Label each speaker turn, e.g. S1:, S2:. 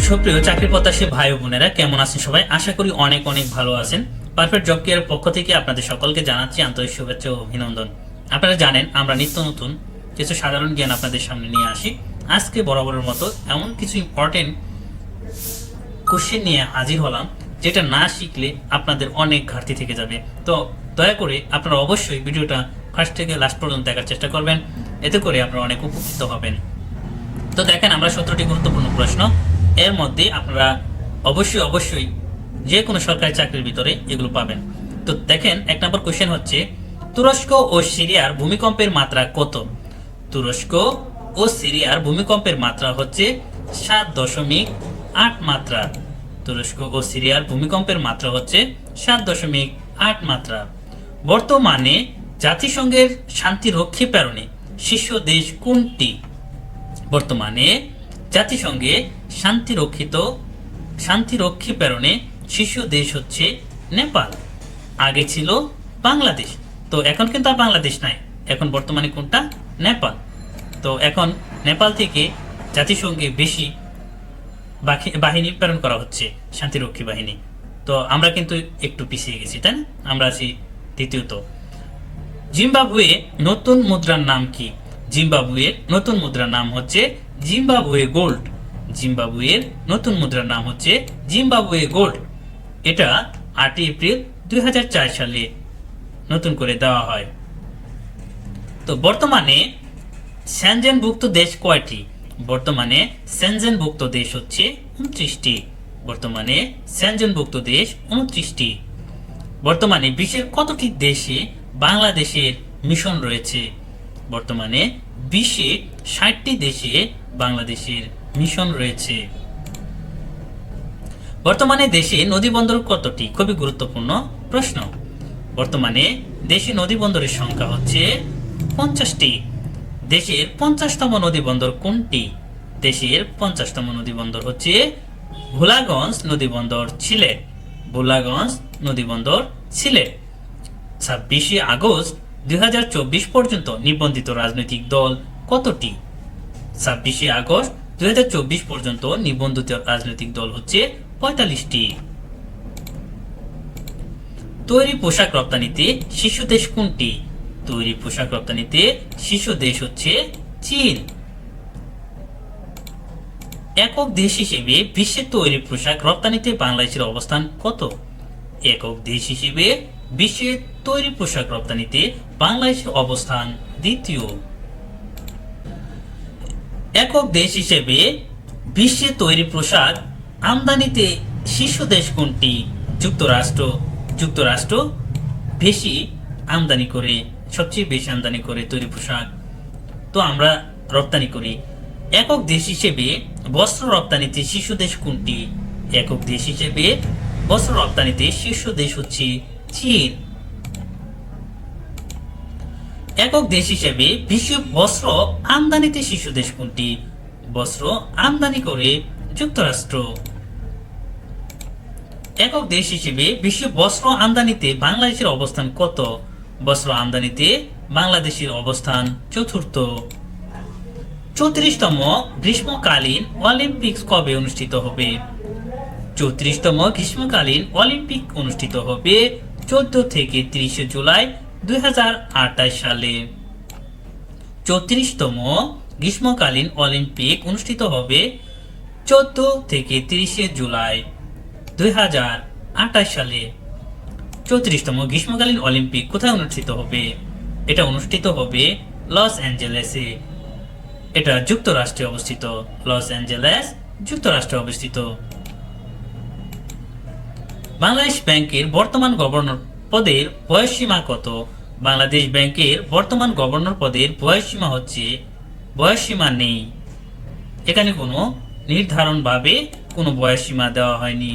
S1: সুপ্রিয় চাকরি প্রত্যাশী ভাই ও বোনেরা, কেমন আছেন সবাই? আশা করি অনেক অনেক ভালো আছেন। পারফেক্ট জব কেয়ার পক্ষ থেকে আপনাদের সকলকে জানাচ্ছি আন্তরিক শুভেচ্ছা ও অভিনন্দন। আপনারা জানেন আমরা নিত্য নতুন কিছু সাধারণ জ্ঞান আপনাদের সামনে নিয়ে আসি। আজকে বরাবরের মতো এমন কিছু ইম্পর্টেন্ট কোশ্চেন নিয়ে হাজির হলাম, যেটা না শিখলে আপনাদের অনেক ঘাটতি থেকে যাবে। তো দয়া করে আপনারা অবশ্যই ভিডিওটা ফার্স্ট থেকে লাস্ট পর্যন্ত দেখার চেষ্টা করবেন, এতে করে আপনারা অনেক উপকৃত হবেন। তো দেখেন, আমরা 17টি গুরুত্বপূর্ণ প্রশ্ন, এর মধ্যে আপনারা অবশ্যই যে কোনো সরকারি চাকরির ভিতরে এগুলো পাবেন। তো দেখেন, 1 নম্বর কোশ্চেন হচ্ছে, তুরস্ক ও সিরিয়ার ভূমিকম্পের মাত্রা কত? তুরস্ক ও সিরিয়ার ভূমিকম্পের মাত্রা হচ্ছে 7.8 মাত্রা। তুরস্ক ও সিরিয়ার ভূমিকম্পের মাত্রা হচ্ছে 7.8 মাত্রা। বর্তমানে জাতিসংঘের শান্তিরক্ষী প্রেরণে শীর্ষ দেশ কোনটি? বর্তমানে জাতিসংঘে শান্তিরক্ষী প্রেরণে শীর্ষ দেশ হচ্ছে নেপাল। আগে ছিল বাংলাদেশ, তো এখন কিন্তু আর বাংলাদেশ নাই, এখন বর্তমানে কোনটা? নেপাল। তো এখন নেপাল থেকে জাতিসংঘে বেশি বাহিনী প্রেরণ করা হচ্ছে, শান্তিরক্ষী বাহিনী। তো আমরা কিন্তু একটু পিছিয়ে গেছি, তাই না? আমরা আছি দ্বিতীয়ত। জিম্বাবুয়ে নতুন মুদ্রার নাম কি? জিম্বাবুয়ের নতুন মুদ্রার নাম হচ্ছে জিম্বাবুয়ে গোল্ড। জিম্বাবুয়ের নতুন মুদ্রার নাম হচ্ছে জিম্বাবুয়ে গোল্ড। এটা 8 এপ্রিল 2004 সালে নতুন করে দেওয়া হয়। তো বর্তমানে সেনজেনভুক্ত দেশ কয়টি? বর্তমানে সেনজেনভুক্ত দেশ হচ্ছে 29টি। বর্তমানে সেনজেনভুক্ত দেশ 29টি। বর্তমানে বিশ্বের কতটি দেশে বাংলাদেশের মিশন রয়েছে? বর্তমানে বিশ্বে 60টি দেশে বাংলাদেশের মিশন রয়েছে। বর্তমানে দেশে নদী বন্দর কতটি? খুবই গুরুত্বপূর্ণ প্রশ্ন। বর্তমানে দেশে নদী বন্দরের সংখ্যা হচ্ছে 50টি। দেশের 50তম নদী বন্দর কোনটি? দেশের 50তম নদী বন্দর হচ্ছে ভোলাগঞ্জ নদী বন্দর, সিলেট। ভোলাগঞ্জ নদী বন্দর, সিলেট। 26শে আগস্ট 2024 পর্যন্ত নিবন্ধিত রাজনৈতিক দল কতটি? 26শে আগস্ট 2024 পর্যন্ত নিবন্ধিত রাজনৈতিক দল হচ্ছে 45টি। তৈরি পোশাক রপ্তানিতে শীর্ষ দেশ কোনটি? তৈরি পোশাক রপ্তানিতে শীর্ষ দেশ হচ্ছে চীন। একক দেশ হিসেবে বিশ্বের তৈরি পোশাক রপ্তানিতে বাংলাদেশের অবস্থান কত? একক দেশ হিসেবে বিশ্বের তৈরি পোশাক রপ্তানিতে বাংলাদেশের অবস্থান দ্বিতীয়। একক দেশ হিসেবে বিশ্বে তৈরি পোশাক আমদানিতে শীর্ষ দেশ কোনটি? যুক্তরাষ্ট্র। যুক্তরাষ্ট্র বেশি আমদানি করে, সবচেয়ে বেশি আমদানি করে তৈরি পোশাক, তো আমরা রপ্তানি করি। একক দেশ হিসেবে বস্ত্র রপ্তানিতে শীর্ষ দেশ কোনটি? একক দেশ হিসেবে বস্ত্র রপ্তানিতে শীর্ষ দেশ হচ্ছে চীন। একক দেশ হিসেবে বিশ্ব বস্ত্র আমদানিতে শীর্ষ দেশ কোনটি? বস্ত্র আমদানি করে যুক্তরাষ্ট্র। একক দেশ হিসেবে বিশ্ব বস্ত্র আমদানিতে বাংলাদেশের অবস্থান কত? বস্ত্র আমদানিতে বাংলাদেশের অবস্থান চতুর্থ। 34তম গ্রীষ্মকালীন অলিম্পিক্স কবে অনুষ্ঠিত হবে? 34তম গ্রীষ্মকালীন অলিম্পিক অনুষ্ঠিত হবে 14 থেকে 30 জুলাই 2028 সালে। 34তম গ্রীষ্মকালীন অলিম্পিক অনুষ্ঠিত হবে 14 থেকে 30 জুলাই 2028 সালে। 34তম গ্রীষ্মকালীন অলিম্পিক কোথায় অনুষ্ঠিত হবে? এটা অনুষ্ঠিত হবে লস অ্যাঞ্জেলেসে। এটা যুক্তরাষ্ট্রে অবস্থিত। লস অ্যাঞ্জেলেস যুক্তরাষ্ট্রে অবস্থিত। বাংলাদেশ ব্যাংকের বর্তমান গভর্নর পদের বয়সসীমা কত? বাংলাদেশ ব্যাংকের বর্তমান গভর্নর পদের বয়সসীমা হচ্ছে, বয়সসীমা নেই, এখানে কোনো নির্ধারণভাবে কোনো বয়সসীমা দেওয়া হয়নি।